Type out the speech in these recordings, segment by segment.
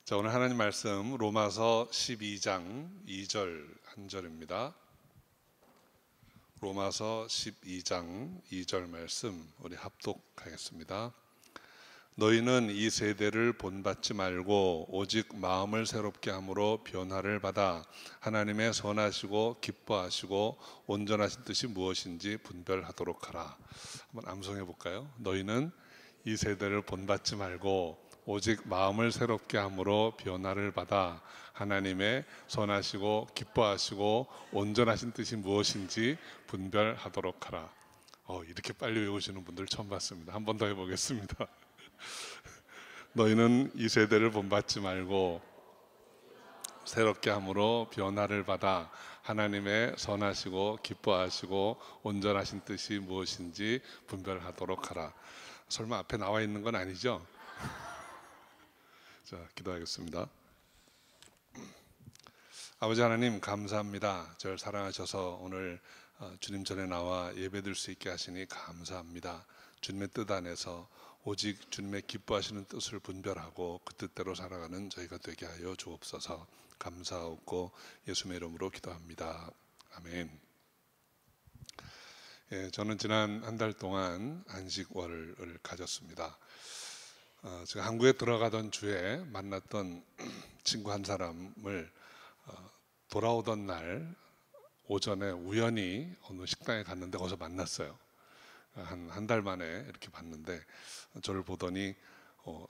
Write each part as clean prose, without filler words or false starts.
자, 오늘 하나님 말씀 로마서 12장 2절 한 절입니다. 로마서 12장 2절 말씀 우리 합독하겠습니다. 너희는 이 세대를 본받지 말고 오직 마음을 새롭게 함으로 변화를 받아 하나님의 선하시고 기뻐하시고 온전하신 뜻이 무엇인지 분별하도록 하라. 한번 암송해 볼까요? 너희는 이 세대를 본받지 말고 오직 마음을 새롭게 함으로 변화를 받아 하나님의 선하시고 기뻐하시고 온전하신 뜻이 무엇인지 분별하도록 하라. 이렇게 빨리 외우시는 분들 처음 봤습니다. 한 번 더 해보겠습니다. 너희는 이 세대를 본받지 말고 새롭게 함으로 변화를 받아 하나님의 선하시고 기뻐하시고 온전하신 뜻이 무엇인지 분별하도록 하라. 설마 앞에 나와 있는 건 아니죠? 자, 기도하겠습니다. 아버지 하나님 감사합니다. 저를 사랑하셔서 오늘 주님 전에 나와 예배드릴 수 있게 하시니 감사합니다. 주님의 뜻 안에서 오직 주님의 기뻐하시는 뜻을 분별하고 그 뜻대로 살아가는 저희가 되게 하여 주옵소서. 감사하고 예수님의 이름으로 기도합니다. 아멘. 저는 지난 한 달 동안 안식월을 가졌습니다. 제가 한국에 들어가던 주에 만났던 친구 한 사람을 돌아오던 날 오전에 우연히 어느 식당에 갔는데 거기서 만났어요. 한 달 만에 이렇게 봤는데 저를 보더니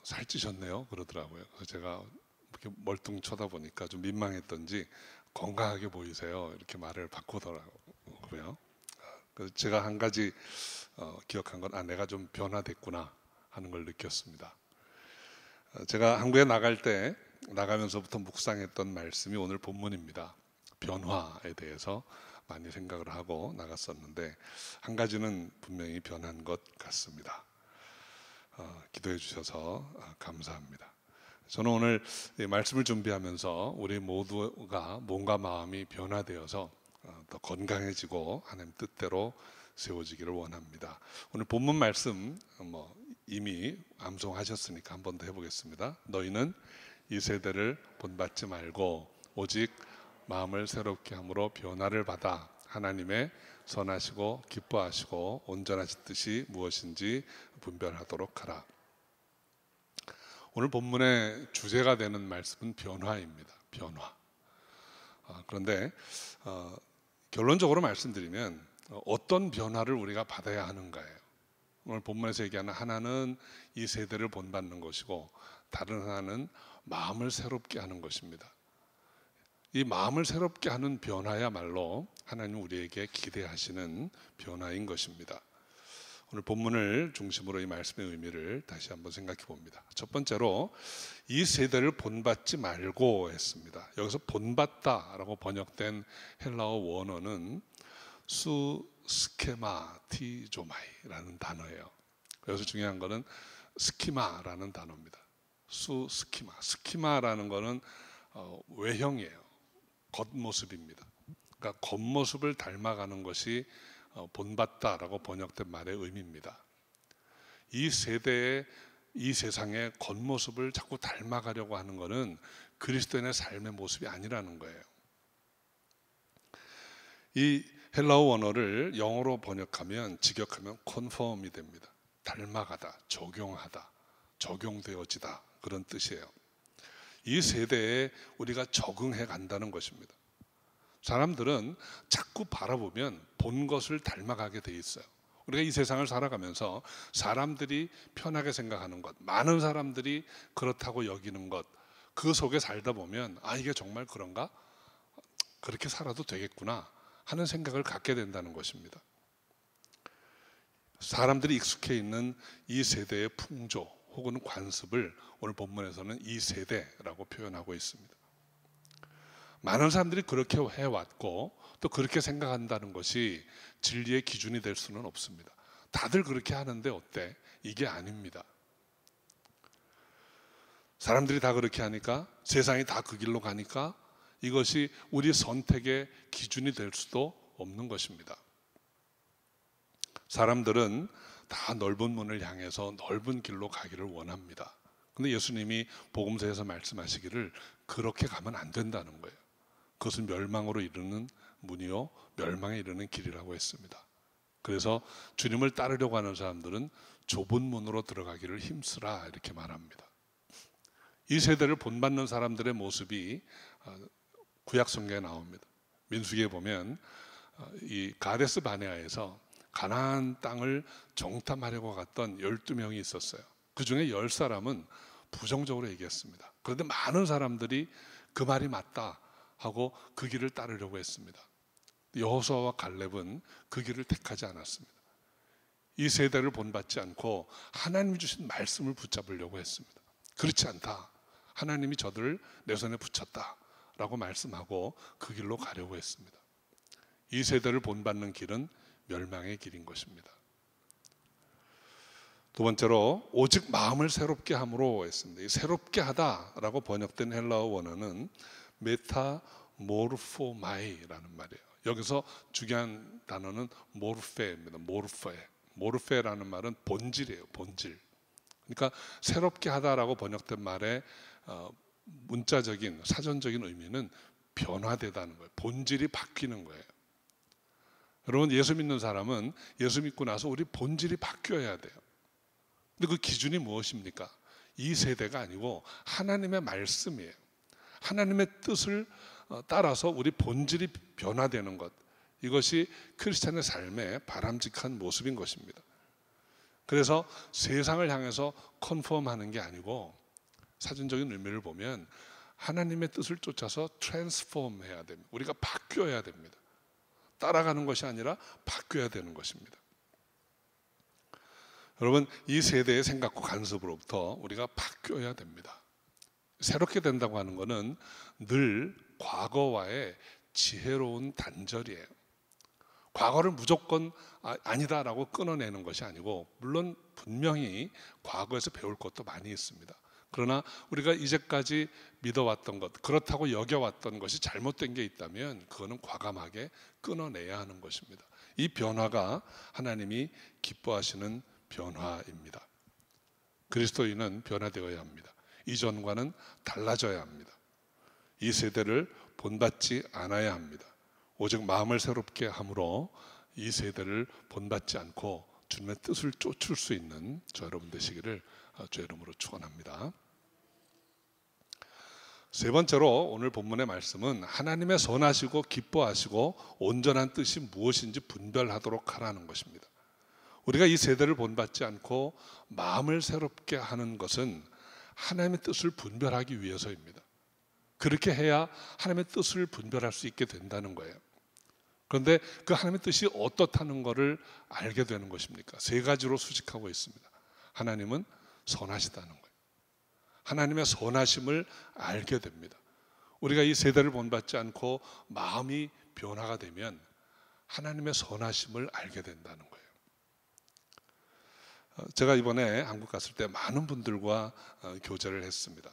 살찌셨네요 그러더라고요. 그래서 제가 이렇게 멀뚱 쳐다보니까 좀 민망했던지 건강하게 보이세요 이렇게 말을 바꾸더라고요. 그래서 제가 한 가지 기억한 건 내가 좀 변화됐구나 하는 걸 느꼈습니다. 제가 한국에 나가면서부터 묵상했던 말씀이 오늘 본문입니다. 변화에 대해서 많이 생각을 하고 나갔었는데 한 가지는 분명히 변한 것 같습니다. 기도해 주셔서 감사합니다. 저는 오늘 말씀을 준비하면서 우리 모두가 몸과 마음이 변화되어서 더 건강해지고 하나님 뜻대로 세워지기를 원합니다. 오늘 본문 말씀 이미 암송하셨으니까 한 번 더 해보겠습니다. 너희는 이 세대를 본받지 말고 오직 마음을 새롭게 함으로 변화를 받아 하나님의 선하시고 기뻐하시고 온전하신 뜻이 무엇인지 분별하도록 하라. 오늘 본문의 주제가 되는 말씀은 변화입니다. 변화. 그런데 결론적으로 말씀드리면 어떤 변화를 우리가 받아야 하는가예요. 오늘 본문에서 얘기하는 하나는 이 세대를 본받는 것이고 다른 하나는 마음을 새롭게 하는 것입니다. 이 마음을 새롭게 하는 변화야말로 하나님 우리에게 기대하시는 변화인 것입니다. 오늘 본문을 중심으로 이 말씀의 의미를 다시 한번 생각해 봅니다. 첫 번째로 이 세대를 본받지 말고 했습니다. 여기서 본받다라고 번역된 헬라어 원어는 스케마티조마이라는 단어예요. 여기서 중요한 거는 스키마라는 단어입니다. 스키마라는 거는 외형이에요. 겉모습입니다. 그러니까 겉모습을 닮아가는 것이 본받다라고 번역된 말의 의미입니다. 이 세대의 이 세상의 겉모습을 자꾸 닮아가려고 하는 것은 그리스도인의 삶의 모습이 아니라는 거예요. 이 헬라어 원어를 영어로 번역하면 직역하면 conform이 됩니다. 닮아가다, 적용하다, 적용되어지다 그런 뜻이에요. 이 세대에 우리가 적응해 간다는 것입니다. 사람들은 자꾸 바라보면 본 것을 닮아가게 돼 있어요. 우리가 이 세상을 살아가면서 사람들이 편하게 생각하는 것, 많은 사람들이 그렇다고 여기는 것, 그 속에 살다 보면 이게 정말 그런가? 그렇게 살아도 되겠구나 하는 생각을 갖게 된다는 것입니다. 사람들이 익숙해 있는 이 세대의 풍조 혹은 관습을 오늘 본문에서는 이 세대라고 표현하고 있습니다. 많은 사람들이 그렇게 해왔고 또 그렇게 생각한다는 것이 진리의 기준이 될 수는 없습니다. 다들 그렇게 하는데 어때? 이게 아닙니다. 사람들이 다 그렇게 하니까, 세상이 다 그 길로 가니까 이것이 우리 선택의 기준이 될 수도 없는 것입니다. 사람들은 다 넓은 문을 향해서 넓은 길로 가기를 원합니다. 근데 예수님이 복음서에서 말씀하시기를 그렇게 가면 안 된다는 거예요. 그것은 멸망으로 이르는 문이요 멸망에 이르는 길이라고 했습니다. 그래서 주님을 따르려고 하는 사람들은 좁은 문으로 들어가기를 힘쓰라 이렇게 말합니다. 이 세대를 본받는 사람들의 모습이 구약 성경에 나옵니다. 민수기에 보면 이 가데스 바네아에서 가나안 땅을 정탐하려고 갔던 12명이 있었어요. 그 중에 10사람은 부정적으로 얘기했습니다. 그런데 많은 사람들이 그 말이 맞다 하고 그 길을 따르려고 했습니다. 여호수아와 갈렙은 그 길을 택하지 않았습니다. 이 세대를 본받지 않고 하나님이 주신 말씀을 붙잡으려고 했습니다. 그렇지 않다. 하나님이 저들을 내 손에 붙였다 라고 말씀하고 그 길로 가려고 했습니다. 이 세대를 본받는 길은 멸망의 길인 것입니다. 두 번째로 오직 마음을 새롭게 함으로 했습니다. 이 새롭게 하다라고 번역된 헬라어 원어는 메타모르포마이라는 말이에요. 여기서 중요한 단어는 모르페입니다. 모르페라는 말은 본질이에요. 본질. 그러니까 새롭게 하다라고 번역된 말의 문자적인 사전적인 의미는 변화되다는 거예요. 본질이 바뀌는 거예요. 여러분, 예수 믿는 사람은 예수 믿고 나서 우리 본질이 바뀌어야 돼요. 근데 그 기준이 무엇입니까? 이 세대가 아니고 하나님의 말씀이에요. 하나님의 뜻을 따라서 우리 본질이 변화되는 것, 이것이 크리스찬의 삶의 바람직한 모습인 것입니다. 그래서 세상을 향해서 컨펌하는 게 아니고 사전적인 의미를 보면 하나님의 뜻을 쫓아서 트랜스폼 해야 됩니다. 우리가 바뀌어야 됩니다. 따라가는 것이 아니라 바뀌어야 되는 것입니다. 여러분, 이 세대의 생각과 간섭으로부터 우리가 바뀌어야 됩니다. 새롭게 된다고 하는 것은 늘 과거와의 지혜로운 단절이에요. 과거를 무조건 아니다라고 끊어내는 것이 아니고, 물론 분명히 과거에서 배울 것도 많이 있습니다. 그러나 우리가 이제까지 믿어왔던 것, 그렇다고 여겨왔던 것이 잘못된 게 있다면 그거는 과감하게 끊어내야 하는 것입니다. 이 변화가 하나님이 기뻐하시는 변화입니다. 그리스도인은 변화되어야 합니다. 이전과는 달라져야 합니다. 이 세대를 본받지 않아야 합니다. 오직 마음을 새롭게 함으로 이 세대를 본받지 않고 주님의 뜻을 쫓을 수 있는 저 여러분 되시기를 주의 이름으로 축원합니다. 세 번째로 오늘 본문의 말씀은 하나님의 선하시고 기뻐하시고 온전한 뜻이 무엇인지 분별하도록 하라는 것입니다. 우리가 이 세대를 본받지 않고 마음을 새롭게 하는 것은 하나님의 뜻을 분별하기 위해서입니다. 그렇게 해야 하나님의 뜻을 분별할 수 있게 된다는 거예요. 그런데 그 하나님의 뜻이 어떻다는 것을 알게 되는 것입니까? 세 가지로 수식하고 있습니다. 하나님은 선하시다는 거예요. 하나님의 선하심을 알게 됩니다. 우리가 이 세대를 본받지 않고 마음이 변화가 되면 하나님의 선하심을 알게 된다는 거예요. 제가 이번에 한국 갔을 때 많은 분들과 교제를 했습니다.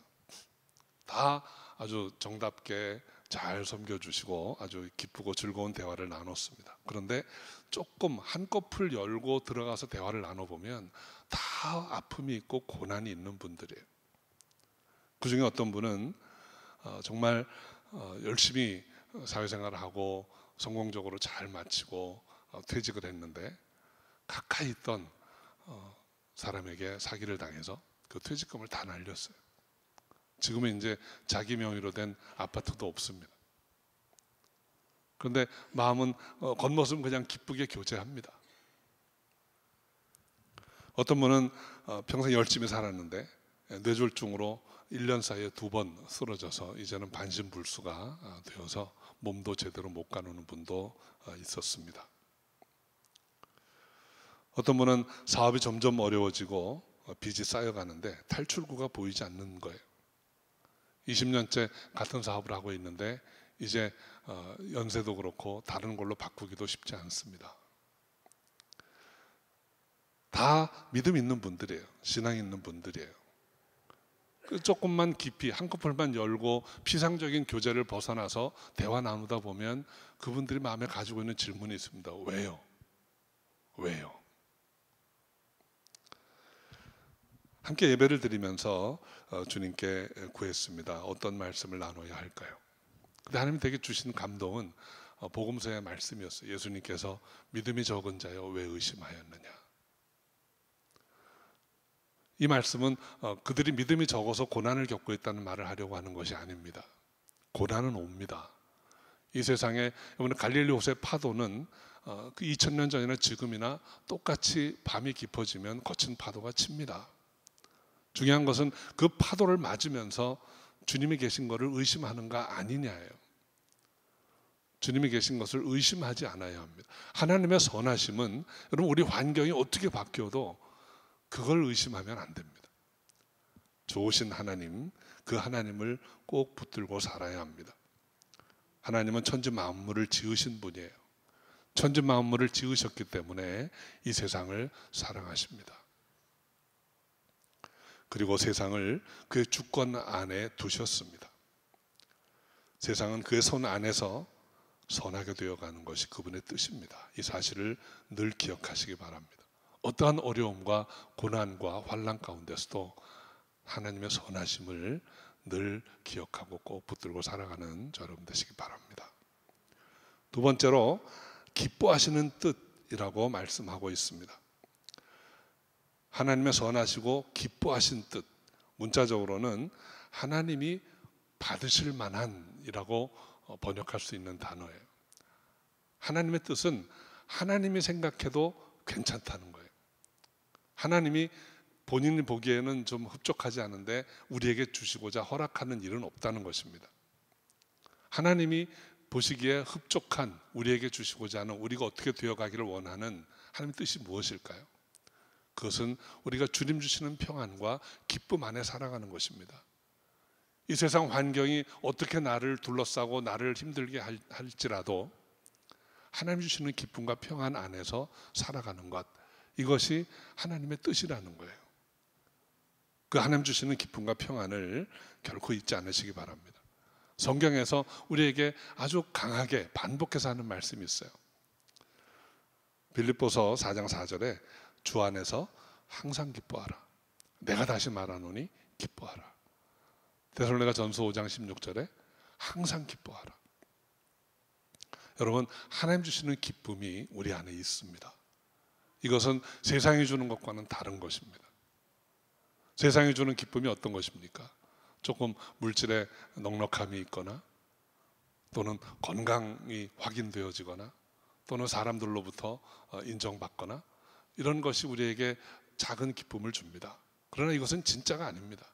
다 아주 정답게 잘 섬겨주시고 아주 기쁘고 즐거운 대화를 나눴습니다. 그런데 조금 한꺼풀 열고 들어가서 대화를 나눠보면 다 아픔이 있고 고난이 있는 분들이에요. 그 중에 어떤 분은 정말 열심히 사회생활을 하고 성공적으로 잘 마치고 퇴직을 했는데 가까이 있던 사람에게 사기를 당해서 그 퇴직금을 다 날렸어요. 지금은 이제 자기 명의로 된 아파트도 없습니다. 그런데 마음은 겉모습은 그냥 기쁘게 교제합니다. 어떤 분은 평생 열심히 살았는데 뇌졸중으로 1년 사이에 2번 쓰러져서 이제는 반신불수가 되어서 몸도 제대로 못 가누는 분도 있었습니다. 어떤 분은 사업이 점점 어려워지고 빚이 쌓여가는데 탈출구가 보이지 않는 거예요. 20년째 같은 사업을 하고 있는데 이제 연세도 그렇고 다른 걸로 바꾸기도 쉽지 않습니다. 다 믿음 있는 분들이에요. 신앙 있는 분들이에요. 조금만 깊이 한꺼풀만 열고 피상적인 교제를 벗어나서 대화 나누다 보면 그분들이 마음에 가지고 있는 질문이 있습니다. 왜요? 왜요? 함께 예배를 드리면서 주님께 구했습니다. 어떤 말씀을 나눠야 할까요? 근데 하나님 되게 주신 감동은 복음서의 말씀이었어요. 예수님께서 믿음이 적은 자여 왜 의심하였느냐. 이 말씀은 그들이 믿음이 적어서 고난을 겪고 있다는 말을 하려고 하는 것이 아닙니다. 고난은 옵니다. 이 세상에 이번에 갈릴리 호수의 파도는 그 2000년 전이나 지금이나 똑같이 밤이 깊어지면 거친 파도가 칩니다. 중요한 것은 그 파도를 맞으면서 주님이 계신 것을 의심하는가 아니냐예요. 주님이 계신 것을 의심하지 않아야 합니다. 하나님의 선하심은 여러분 우리 환경이 어떻게 바뀌어도 그걸 의심하면 안 됩니다. 좋으신 하나님, 그 하나님을 꼭 붙들고 살아야 합니다. 하나님은 천지 만물을 지으신 분이에요. 천지 만물을 지으셨기 때문에 이 세상을 사랑하십니다. 그리고 세상을 그의 주권 안에 두셨습니다. 세상은 그의 손 안에서 선하게 되어가는 것이 그분의 뜻입니다. 이 사실을 늘 기억하시기 바랍니다. 어떠한 어려움과 고난과 환난 가운데서도 하나님의 선하심을 늘 기억하고 꼭 붙들고 살아가는 저 여러분 되시기 바랍니다. 두 번째로 기뻐하시는 뜻이라고 말씀하고 있습니다. 하나님의 선하시고 기뻐하신 뜻, 문자적으로는 하나님이 받으실 만한이라고 번역할 수 있는 단어예요. 하나님의 뜻은 하나님이 생각해도 괜찮다는 거예요. 하나님이 본인이 보기에는 좀 흡족하지 않은데 우리에게 주시고자 허락하는 일은 없다는 것입니다. 하나님이 보시기에 흡족한 우리에게 주시고자 하는 우리가 어떻게 되어가기를 원하는 하나님의 뜻이 무엇일까요? 그것은 우리가 주님 주시는 평안과 기쁨 안에 살아가는 것입니다. 이 세상 환경이 어떻게 나를 둘러싸고 나를 힘들게 할지라도 하나님 주시는 기쁨과 평안 안에서 살아가는 것, 이것이 하나님의 뜻이라는 거예요. 그 하나님 주시는 기쁨과 평안을 결코 잊지 않으시기 바랍니다. 성경에서 우리에게 아주 강하게 반복해서 하는 말씀이 있어요. 빌립보서 4장 4절에 주 안에서 항상 기뻐하라. 내가 다시 말하노니 기뻐하라. 데살로니가 전서 5장 16절에 항상 기뻐하라. 여러분, 하나님 주시는 기쁨이 우리 안에 있습니다. 이것은 세상이 주는 것과는 다른 것입니다. 세상이 주는 기쁨이 어떤 것입니까? 조금 물질에 넉넉함이 있거나 또는 건강이 확인되어지거나 또는 사람들로부터 인정받거나 이런 것이 우리에게 작은 기쁨을 줍니다. 그러나 이것은 진짜가 아닙니다.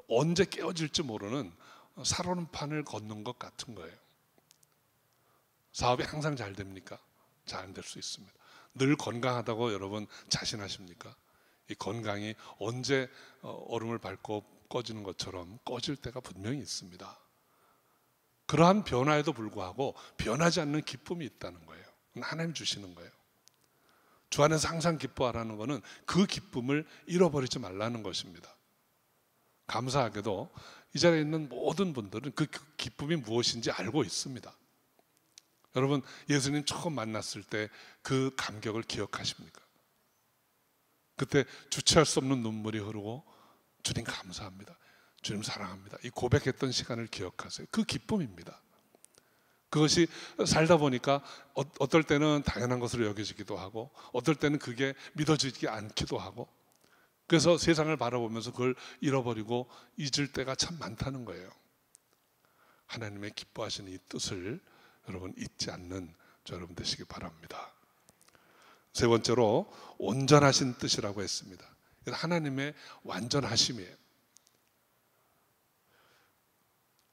언제 깨어질지 모르는 살얼음판을 걷는 것 같은 거예요. 사업이 항상 잘 됩니까? 잘 안 될 수 있습니다. 늘 건강하다고 여러분 자신하십니까? 이 건강이 언제 얼음을 밟고 꺼지는 것처럼 꺼질 때가 분명히 있습니다. 그러한 변화에도 불구하고 변하지 않는 기쁨이 있다는 거예요. 하나님 주시는 거예요. 주 안에서 항상 기뻐하라는 것은 그 기쁨을 잃어버리지 말라는 것입니다. 감사하게도 이 자리에 있는 모든 분들은 그 기쁨이 무엇인지 알고 있습니다. 여러분, 예수님 처음 만났을 때 그 감격을 기억하십니까? 그때 주체할 수 없는 눈물이 흐르고 주님 감사합니다, 주님 사랑합니다, 이 고백했던 시간을 기억하세요. 그 기쁨입니다. 그것이 살다 보니까 어떨 때는 당연한 것으로 여겨지기도 하고 어떨 때는 그게 믿어지지 않기도 하고, 그래서 세상을 바라보면서 그걸 잃어버리고 잊을 때가 참 많다는 거예요. 하나님의 기뻐하시는 이 뜻을 여러분 잊지 않는 저 여러분 되시기 바랍니다. 세 번째로 온전하신 뜻이라고 했습니다. 이건 하나님의 완전하심이에요.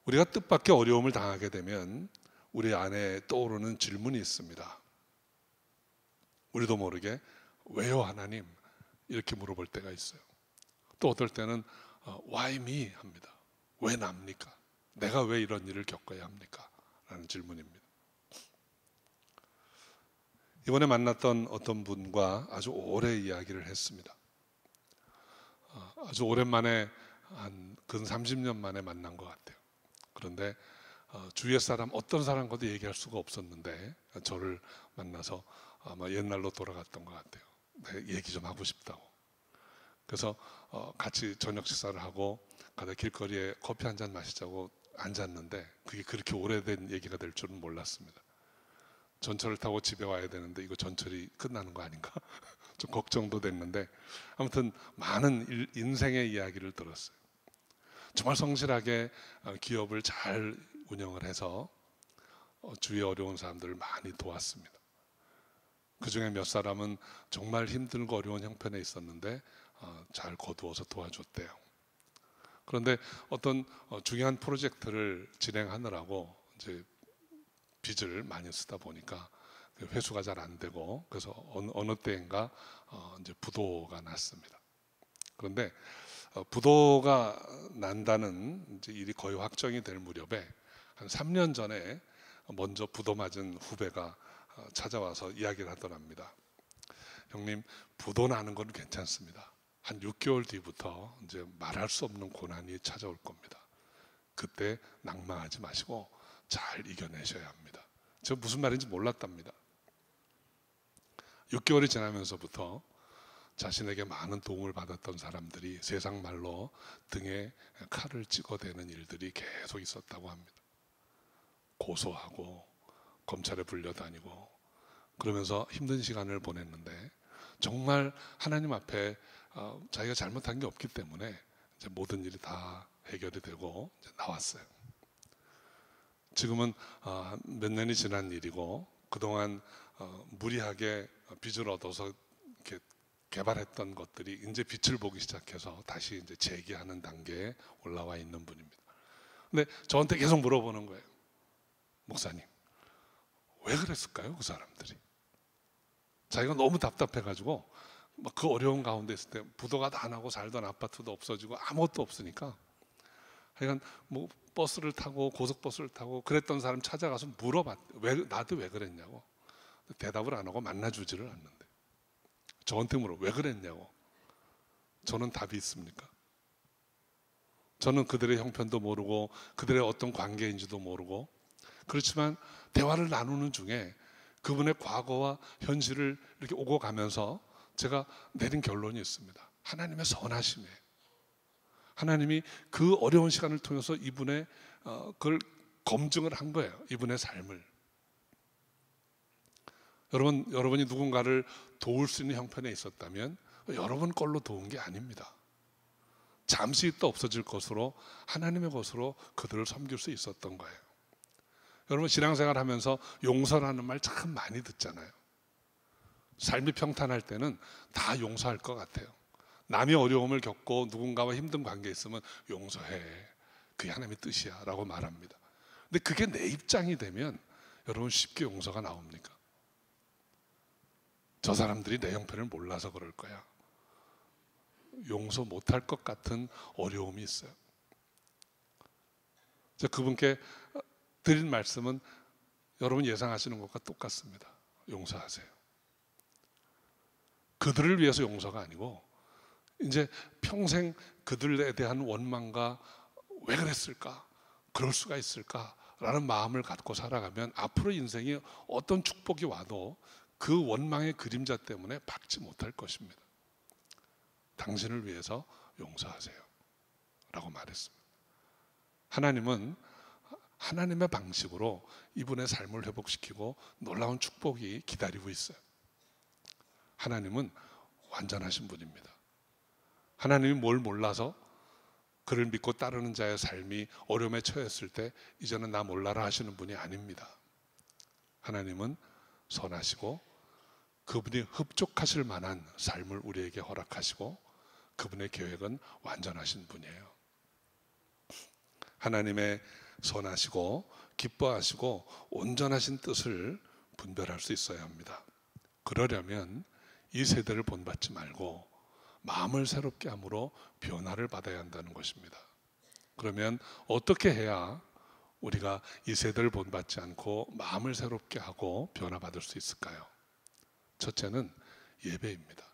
우리가 뜻밖의 어려움을 당하게 되면 우리 안에 떠오르는 질문이 있습니다. 우리도 모르게 왜요 하나님? 이렇게 물어볼 때가 있어요. 또 어떨 때는 Why me? 합니다. 왜 납니까? 내가 왜 이런 일을 겪어야 합니까? 라는 질문입니다. 이번에 만났던 어떤 분과 아주 오래 이야기를 했습니다. 아주 오랜만에 한 근 30년 만에 만난 것 같아요. 그런데 주위의 사람 어떤 사람과도 얘기할 수가 없었는데 저를 만나서 아마 옛날로 돌아갔던 것 같아요. 얘기 좀 하고 싶다고. 그래서 같이 저녁 식사를 하고 가다 길거리에 커피 한 잔 마시자고 앉았는데 그게 그렇게 오래된 얘기가 될 줄은 몰랐습니다. 전철을 타고 집에 와야 되는데 이거 전철이 끝나는 거 아닌가? 좀 걱정도 됐는데 아무튼 많은 인생의 이야기를 들었어요. 정말 성실하게 기업을 잘 운영을 해서 주위에 어려운 사람들을 많이 도왔습니다. 그 중에 몇 사람은 정말 힘들고 어려운 형편에 있었는데 잘 거두어서 도와줬대요. 그런데 어떤 중요한 프로젝트를 진행하느라고 이제 빚을 많이 쓰다 보니까 회수가 잘 안 되고 그래서 어느 때인가 이제 부도가 났습니다. 그런데 부도가 난다는 이제 일이 거의 확정이 될 무렵에 한 3년 전에 먼저 부도 맞은 후배가 찾아와서 이야기를 하더랍니다. 형님, 부도 나는 건 괜찮습니다. 한 6개월 뒤부터 이제 말할 수 없는 고난이 찾아올 겁니다. 그때 낙망하지 마시고 잘 이겨내셔야 합니다. 제가 무슨 말인지 몰랐답니다. 6개월이 지나면서부터 자신에게 많은 도움을 받았던 사람들이 세상 말로 등에 칼을 찍어대는 일들이 계속 있었다고 합니다. 고소하고 검찰에 불려다니고 그러면서 힘든 시간을 보냈는데 정말 하나님 앞에 자기가 잘못한 게 없기 때문에 이제 모든 일이 다 해결이 되고 이제 나왔어요. 지금은 몇 년이 지난 일이고 그동안 무리하게 빚을 얻어서 이렇게 개발했던 것들이 이제 빛을 보기 시작해서 다시 이제 재기하는 단계에 올라와 있는 분입니다. 근데 저한테 계속 물어보는 거예요. 목사님, 왜 그랬을까요? 그 사람들이. 자기가 너무 답답해가지고 막 그 어려운 가운데 있을 때 부도가 다 나고 살던 아파트도 없어지고 아무것도 없으니까 그러니까 뭐 버스를 타고 고속버스를 타고 그랬던 사람 찾아가서 물어봤. 나도 왜 그랬냐고. 대답을 안 하고 만나주지를 않는데 저한테 물어. 왜 그랬냐고. 저는 답이 있습니까? 저는 그들의 형편도 모르고 그들의 어떤 관계인지도 모르고 그렇지만 대화를 나누는 중에 그분의 과거와 현실을 이렇게 오고 가면서 제가 내린 결론이 있습니다. 하나님의 선하심이에요. 하나님이 그 어려운 시간을 통해서 이분의 그걸 검증을 한 거예요. 이분의 삶을. 여러분이 누군가를 도울 수 있는 형편에 있었다면 여러분 걸로 도운 게 아닙니다. 잠시 있다 없어질 것으로 하나님의 것으로 그들을 섬길 수 있었던 거예요. 여러분 신앙생활 하면서 용서라는 말 참 많이 듣잖아요. 삶이 평탄할 때는 다 용서할 것 같아요. 남이 어려움을 겪고 누군가와 힘든 관계에 있으면 용서해. 그게 하나님의 뜻이야 라고 말합니다. 근데 그게 내 입장이 되면 여러분 쉽게 용서가 나옵니까? 저 사람들이 내 형편을 몰라서 그럴 거야. 용서 못할 것 같은 어려움이 있어요. 제가 그분께 드린 말씀은 여러분 예상하시는 것과 똑같습니다. 용서하세요. 그들을 위해서 용서가 아니고 이제 평생 그들에 대한 원망과 왜 그랬을까? 그럴 수가 있을까? 라는 마음을 갖고 살아가면 앞으로 인생이 어떤 축복이 와도 그 원망의 그림자 때문에 받지 못할 것입니다. 당신을 위해서 용서하세요 라고 말했습니다. 하나님은 하나님의 방식으로 이분의 삶을 회복시키고 놀라운 축복이 기다리고 있어요. 하나님은 완전하신 분입니다. 하나님이 뭘 몰라서 그를 믿고 따르는 자의 삶이 어려움에 처했을 때 이제는 나 몰라라 하시는 분이 아닙니다. 하나님은 선하시고 그분이 흡족하실 만한 삶을 우리에게 허락하시고 그분의 계획은 완전하신 분이에요. 하나님의 선하시고 기뻐하시고 온전하신 뜻을 분별할 수 있어야 합니다. 그러려면 이 세대를 본받지 말고 마음을 새롭게 함으로 변화를 받아야 한다는 것입니다. 그러면 어떻게 해야 우리가 이 세대를 본받지 않고 마음을 새롭게 하고 변화받을 수 있을까요? 첫째는 예배입니다.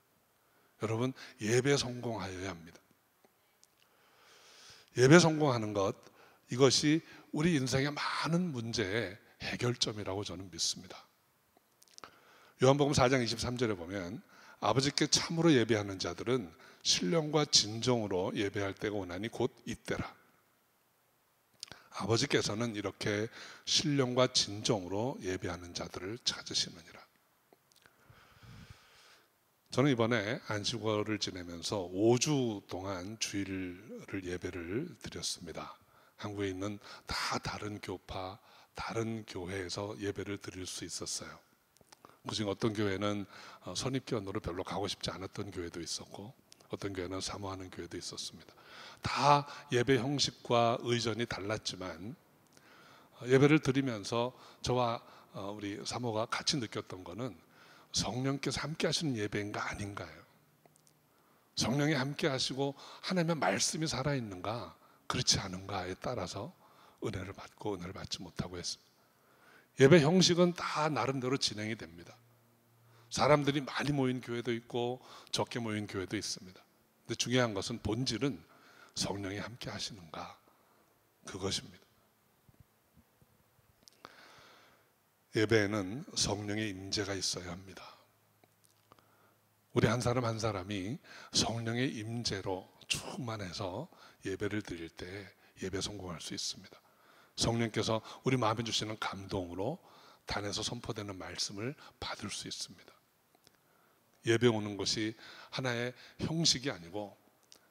여러분, 예배 성공하여야 합니다. 예배 성공하는 것, 이것이 우리 인생의 많은 문제의 해결점이라고 저는 믿습니다. 요한복음 4장 23절에 보면 아버지께 참으로 예배하는 자들은 신령과 진정으로 예배할 때가 오나니 곧 이때라. 아버지께서는 이렇게 신령과 진정으로 예배하는 자들을 찾으시느니라. 저는 이번에 안식월을 지내면서 5주 동안 주일을 예배를 드렸습니다. 한국에 있는 다 다른 교파, 다른 교회에서 예배를 드릴 수 있었어요. 그중 어떤 교회는 선입견으로 별로 가고 싶지 않았던 교회도 있었고, 어떤 교회는 사모하는 교회도 있었습니다. 다 예배 형식과 의전이 달랐지만 예배를 드리면서 저와 우리 사모가 같이 느꼈던 거는 성령께서 함께 하시는 예배인가 아닌가요? 성령이 함께 하시고 하나님의 말씀이 살아있는가 그렇지 않은가에 따라서 은혜를 받고 은혜를 받지 못하고 했습니다. 예배 형식은 다 나름대로 진행이 됩니다. 사람들이 많이 모인 교회도 있고 적게 모인 교회도 있습니다. 근데 중요한 것은 본질은 성령이 함께 하시는가 그것입니다. 예배에는 성령의 임재가 있어야 합니다. 우리 한 사람 한 사람이 성령의 임재로 충만해서 예배를 드릴 때 예배 성공할 수 있습니다. 성령께서 우리 마음에 주시는 감동으로 단에서 선포되는 말씀을 받을 수 있습니다. 예배 오는 것이 하나의 형식이 아니고,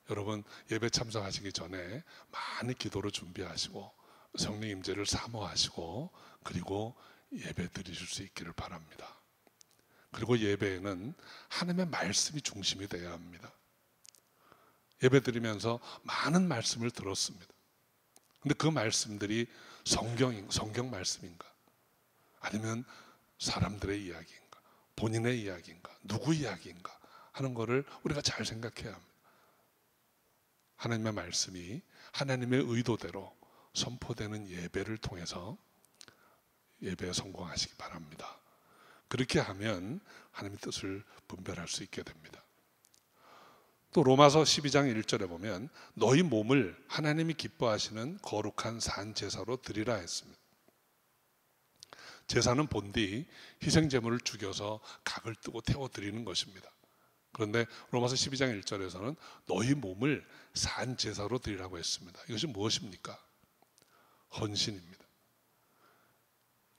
여러분 예배 참석하시기 전에 많이 기도로 준비하시고 성령 임재를 사모하시고 그리고 예배 드리실 수 있기를 바랍니다. 그리고 예배에는 하나님의 말씀이 중심이 되어야 합니다. 예배 드리면서 많은 말씀을 들었습니다. 근데 그 말씀들이 성경 말씀인가? 아니면 사람들의 이야기인가? 본인의 이야기인가? 누구 이야기인가? 하는 것을 우리가 잘 생각해야 합니다. 하나님의 말씀이 하나님의 의도대로 선포되는 예배를 통해서 예배에 성공하시기 바랍니다. 그렇게 하면 하나님의 뜻을 분별할 수 있게 됩니다. 또 로마서 12장 1절에 보면 너희 몸을 하나님이 기뻐하시는 거룩한 산 제사로 드리라 했습니다. 제사는 본디 희생제물을 죽여서 각을 뜨고 태워드리는 것입니다. 그런데 로마서 12장 1절에서는 너희 몸을 산 제사로 드리라고 했습니다. 이것이 무엇입니까? 헌신입니다.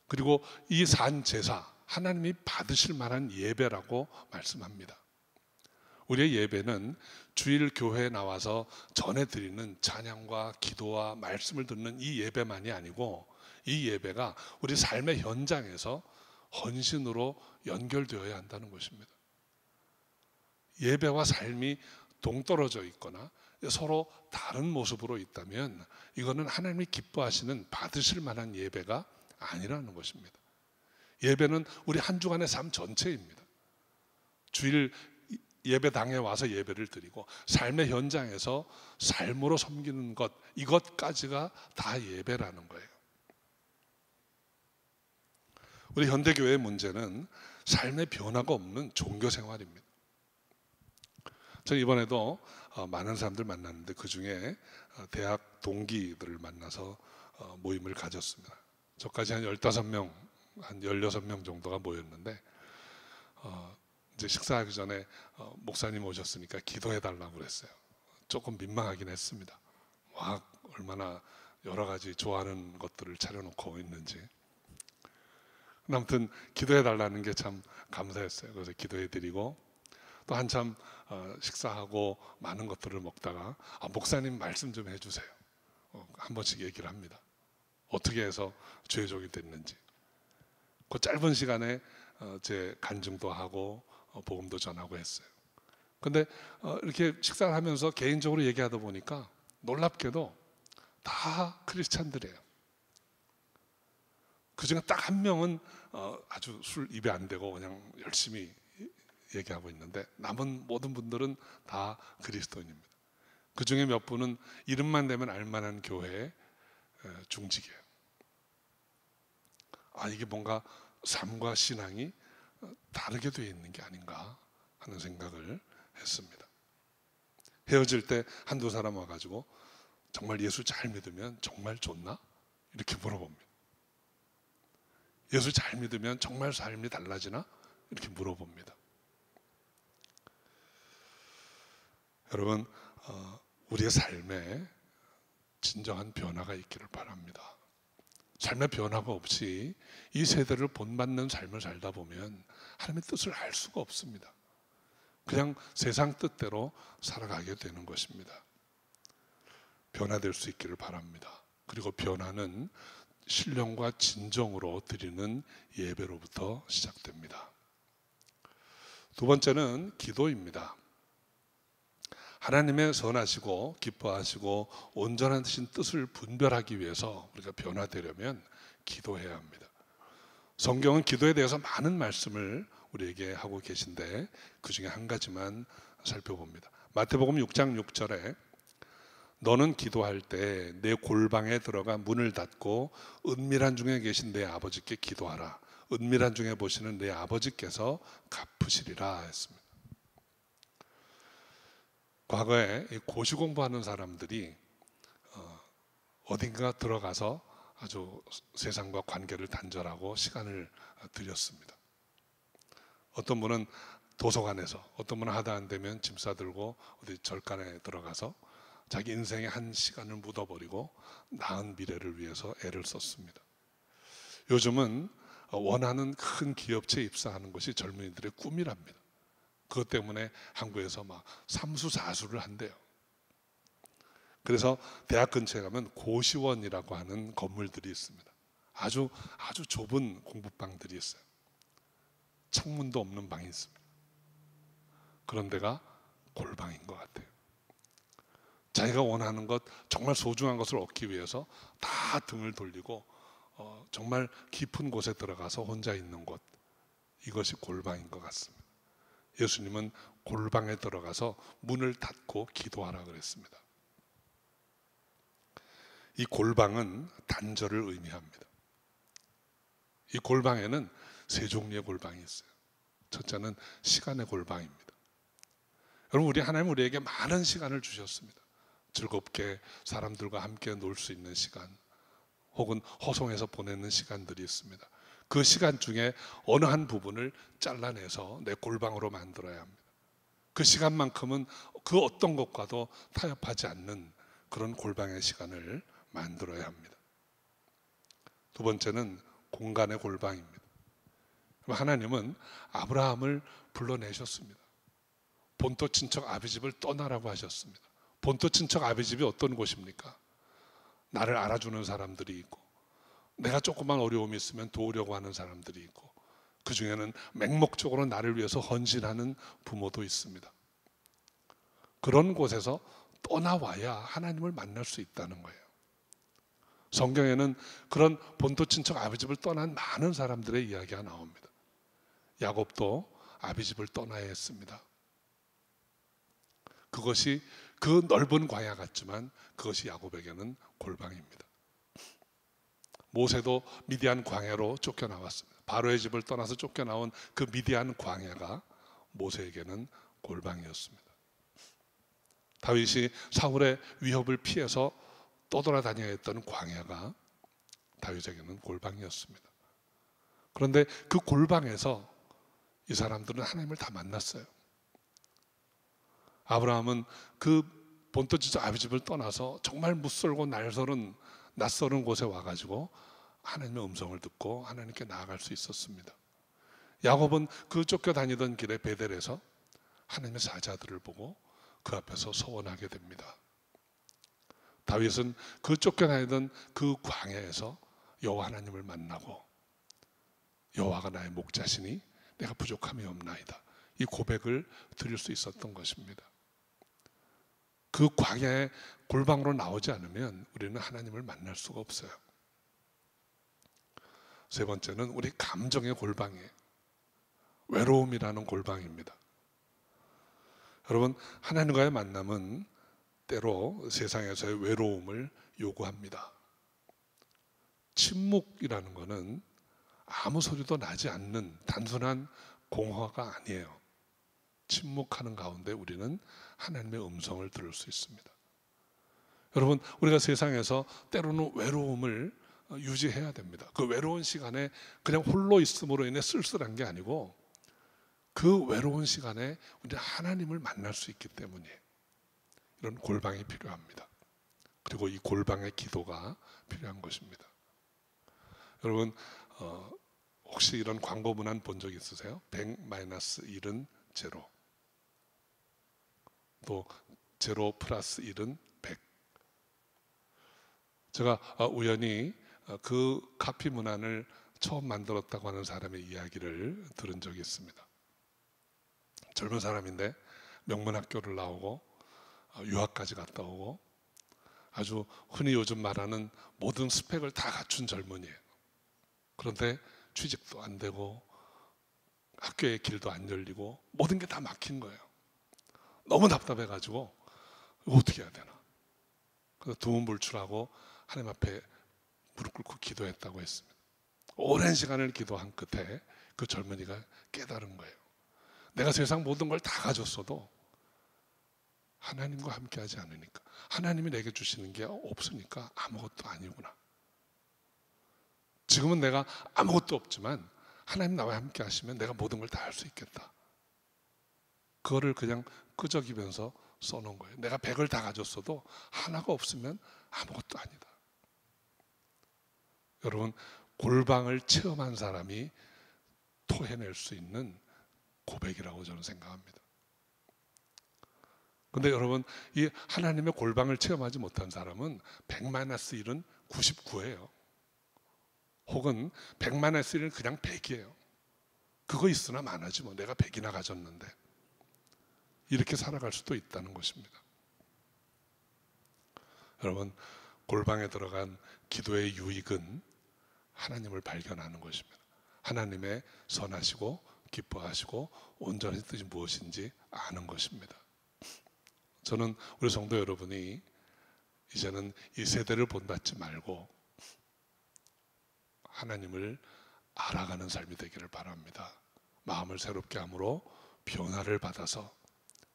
그리고 이 산 제사, 하나님이 받으실 만한 예배라고 말씀합니다. 우리의 예배는 주일 교회에 나와서 전해드리는 찬양과 기도와 말씀을 듣는 이 예배만이 아니고, 이 예배가 우리 삶의 현장에서 헌신으로 연결되어야 한다는 것입니다. 예배와 삶이 동떨어져 있거나 서로 다른 모습으로 있다면 이거는 하나님이 기뻐하시는 받으실 만한 예배가 아니라는 것입니다. 예배는 우리 한 주간의 삶 전체입니다. 주일 예배당에 와서 예배를 드리고 삶의 현장에서 삶으로 섬기는 것, 이것까지가 다 예배라는 거예요. 우리 현대교회의 문제는 삶의 변화가 없는 종교 생활입니다. 저는 이번에도 많은 사람들 만났는데 그 중에 대학 동기들을 만나서 모임을 가졌습니다. 저까지 한 15명, 한 16명 정도가 모였는데 이제 식사하기 전에 목사님 오셨으니까 기도해 달라고 그랬어요. 조금 민망하긴 했습니다. 와, 얼마나 여러 가지 좋아하는 것들을 차려놓고 있는지. 아무튼 기도해 달라는 게 참 감사했어요. 그래서 기도해 드리고 또 한참 식사하고 많은 것들을 먹다가 목사님 말씀 좀 해주세요. 한 번씩 얘기를 합니다. 어떻게 해서 죄족이 됐는지. 그 짧은 시간에 제 간증도 하고 복음도 전하고 했어요. 근데 이렇게 식사를 하면서 개인적으로 얘기하다 보니까 놀랍게도 다 크리스찬들이에요. 그 중에 딱 한 명은 아주 술 입에 안 대고 그냥 열심히 얘기하고 있는데 나머지 모든 분들은 다 그리스도인입니다. 그 중에 몇 분은 이름만 대면 알만한 교회의 중직이에요. 이게 뭔가 삶과 신앙이 다르게 되어 있는 게 아닌가 하는 생각을 했습니다. 헤어질 때 한두 사람 와가지고 정말 예수 잘 믿으면 정말 좋나? 이렇게 물어봅니다. 예수 잘 믿으면 정말 삶이 달라지나? 이렇게 물어봅니다. 여러분, 우리의 삶에 진정한 변화가 있기를 바랍니다. 삶의 변화가 없이 이 세대를 본받는 삶을 살다 보면 하나님의 뜻을 알 수가 없습니다. 그냥 세상 뜻대로 살아가게 되는 것입니다. 변화될 수 있기를 바랍니다. 그리고 변화는 신령과 진정으로 드리는 예배로부터 시작됩니다. 두 번째는 기도입니다. 하나님의 선하시고 기뻐하시고 온전하신 뜻을 분별하기 위해서 우리가 변화되려면 기도해야 합니다. 성경은 기도에 대해서 많은 말씀을 우리에게 하고 계신데 그 중에 한 가지만 살펴봅니다. 마태복음 6장 6절에 너는 기도할 때 내 골방에 들어가 문을 닫고 은밀한 중에 계신 내 아버지께 기도하라. 은밀한 중에 보시는 내 아버지께서 갚으시리라 했습니다. 과거에 고시 공부하는 사람들이 어딘가 들어가서 아주 세상과 관계를 단절하고 시간을 들였습니다. 어떤 분은 도서관에서, 어떤 분은 하다 안 되면 짐 싸들고 어디 절간에 들어가서 자기 인생의 한 시간을 묻어버리고 나은 미래를 위해서 애를 썼습니다. 요즘은 원하는 큰 기업체에 입사하는 것이 젊은이들의 꿈이랍니다. 그것 때문에 한국에서 막 삼수사수를 한대요. 그래서 대학 근처에 가면 고시원이라고 하는 건물들이 있습니다. 아주 좁은 공부방들이 있어요. 창문도 없는 방이 있습니다. 그런 데가 골방인 것 같아요. 자기가 원하는 것, 정말 소중한 것을 얻기 위해서 다 등을 돌리고 정말 깊은 곳에 들어가서 혼자 있는 곳, 이것이 골방인 것 같습니다. 예수님은 골방에 들어가서 문을 닫고 기도하라 그랬습니다. 이 골방은 단절을 의미합니다. 이 골방에는 세 종류의 골방이 있어요. 첫째는 시간의 골방입니다. 여러분, 하나님 우리에게 많은 시간을 주셨습니다. 즐겁게 사람들과 함께 놀 수 있는 시간, 혹은 호송해서 보내는 시간들이 있습니다. 그 시간 중에 어느 한 부분을 잘라내서 내 골방으로 만들어야 합니다. 그 시간만큼은 그 어떤 것과도 타협하지 않는 그런 골방의 시간을 만들어야 합니다. 두 번째는 공간의 골방입니다. 하나님은 아브라함을 불러내셨습니다. 본토 친척 아비 집을 떠나라고 하셨습니다. 본토 친척 아비 집이 어떤 곳입니까? 나를 알아주는 사람들이 있고, 내가 조금만 어려움이 있으면 도우려고 하는 사람들이 있고, 그 중에는 맹목적으로 나를 위해서 헌신하는 부모도 있습니다. 그런 곳에서 떠나와야 하나님을 만날 수 있다는 거예요. 성경에는 그런 본토 친척 아비 집을 떠난 많은 사람들의 이야기가 나옵니다. 야곱도 아비 집을 떠나야 했습니다. 그것이 그 넓은 광야 같지만 그것이 야곱에게는 골방입니다. 모세도 미디안 광야로 쫓겨나왔습니다. 바로의 집을 떠나서 쫓겨나온 그 미디안 광야가 모세에게는 골방이었습니다. 다윗이 사울의 위협을 피해서 떠돌아다녀야 했던 광야가 다윗에게는 골방이었습니다. 그런데 그 골방에서 이 사람들은 하나님을 다 만났어요. 아브라함은 그 본토 친척 아비 집을 떠나서 정말 낯설고 낯설은 곳에 와가지고 하나님의 음성을 듣고 하나님께 나아갈 수 있었습니다. 야곱은 그 쫓겨다니던 길에 베델에서 하나님의 사자들을 보고 그 앞에서 서원하게 됩니다. 다윗은 그 쫓겨다니던 그 광야에서 여호와 하나님을 만나고 여호와가 나의 목자시니 내가 부족함이 없나이다, 이 고백을 드릴 수 있었던 것입니다. 그 광야의 골방으로 나오지 않으면 우리는 하나님을 만날 수가 없어요. 세 번째는 우리 감정의 골방이에요. 외로움이라는 골방입니다. 여러분, 하나님과의 만남은 때로 세상에서의 외로움을 요구합니다. 침묵이라는 것은 아무 소리도 나지 않는 단순한 공허가 아니에요. 침묵하는 가운데 우리는 하나님의 음성을 들을 수 있습니다. 여러분, 우리가 세상에서 때로는 외로움을 유지해야 됩니다. 그 외로운 시간에 그냥 홀로 있음으로 인해 쓸쓸한 게 아니고 그 외로운 시간에 우리는 하나님을 만날 수 있기 때문이에요. 이런 골방이 필요합니다. 그리고 이 골방의 기도가 필요한 것입니다. 여러분 혹시 이런 광고 문안 본 적 있으세요? 100-1은 제로, 또 제로 플러스 1은 100. 제가 우연히 그 카피 문안을 처음 만들었다고 하는 사람의 이야기를 들은 적이 있습니다. 젊은 사람인데 명문학교를 나오고 유학까지 갔다 오고 아주 흔히 요즘 말하는 모든 스펙을 다 갖춘 젊은이에요. 그런데 취직도 안 되고 학교의 길도 안 열리고 모든 게 다 막힌 거예요. 너무 답답해가지고 이거 어떻게 해야 되나. 그래서 두문불출하고 하나님 앞에 무릎 꿇고 기도했다고 했습니다. 오랜 시간을 기도한 끝에 그 젊은이가 깨달은 거예요. 내가 세상 모든 걸 다 가졌어도 하나님과 함께하지 않으니까, 하나님이 내게 주시는 게 없으니까 아무것도 아니구나. 지금은 내가 아무것도 없지만 하나님 나와 함께 하시면 내가 모든 걸 다 할 수 있겠다. 그거를 그냥 끄적이면서 써놓은 거예요. 내가 100을 다 가졌어도 하나가 없으면 아무것도 아니다. 여러분, 골방을 체험한 사람이 토해낼 수 있는 고백이라고 저는 생각합니다. 근데 여러분, 이 하나님의 골방을 체험하지 못한 사람은 100-1은 99예요. 혹은 100-1은 그냥 100이에요. 그거 있으나 마나지 뭐, 내가 100이나 가졌는데. 이렇게 살아갈 수도 있다는 것입니다. 여러분, 골방에 들어간 기도의 유익은 하나님을 발견하는 것입니다. 하나님의 선하시고 기뻐하시고 온전한 뜻이 무엇인지 아는 것입니다. 저는 우리 성도 여러분이 이제는 이 세대를 본받지 말고 하나님을 알아가는 삶이 되기를 바랍니다. 마음을 새롭게 함으로 변화를 받아서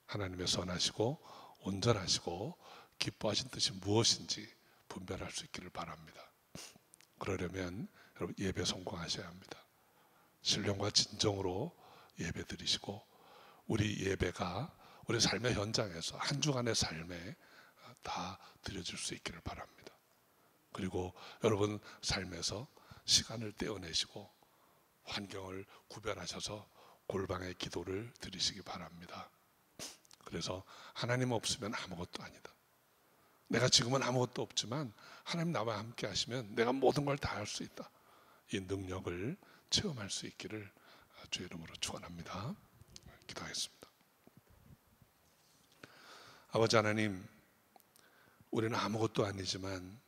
하나님의 선하시고 온전하시고 기뻐하신 뜻이 무엇인지 분별할 수 있기를 바랍니다. 그러려면 여러분 예배 성공하셔야 합니다. 신령과 진정으로 예배 드리시고 우리 예배가 우리 삶의 현장에서 한 주간의 삶에 다 드려질 수 있기를 바랍니다. 그리고 여러분 삶에서 시간을 떼어내시고 환경을 구별하셔서 골방의 기도를 드리시기 바랍니다. 그래서 하나님 없으면 아무것도 아니다. 내가 지금은 아무것도 없지만 하나님 나와 함께 하시면 내가 모든 걸 다 할 수 있다. 이 능력을 체험할 수 있기를 주의 이름으로 축원합니다. 기도하겠습니다. 아버지 하나님, 우리는 아무것도 아니지만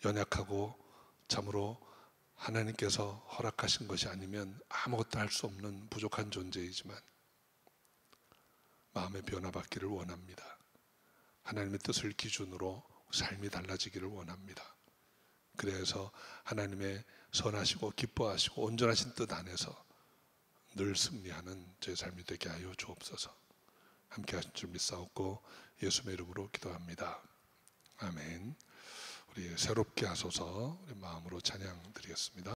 연약하고 참으로 하나님께서 허락하신 것이 아니면 아무것도 할 수 없는 부족한 존재이지만 마음의 변화받기를 원합니다. 하나님의 뜻을 기준으로 삶이 달라지기를 원합니다. 그래서 하나님의 선하시고 기뻐하시고 온전하신 뜻 안에서 늘 승리하는 제 삶이 되게 하여 주옵소서. 함께 하신 줄 믿사옵고 예수의 이름으로 기도합니다. 아멘. 우리 새롭게 하소서. 우리 마음으로 찬양 드리겠습니다.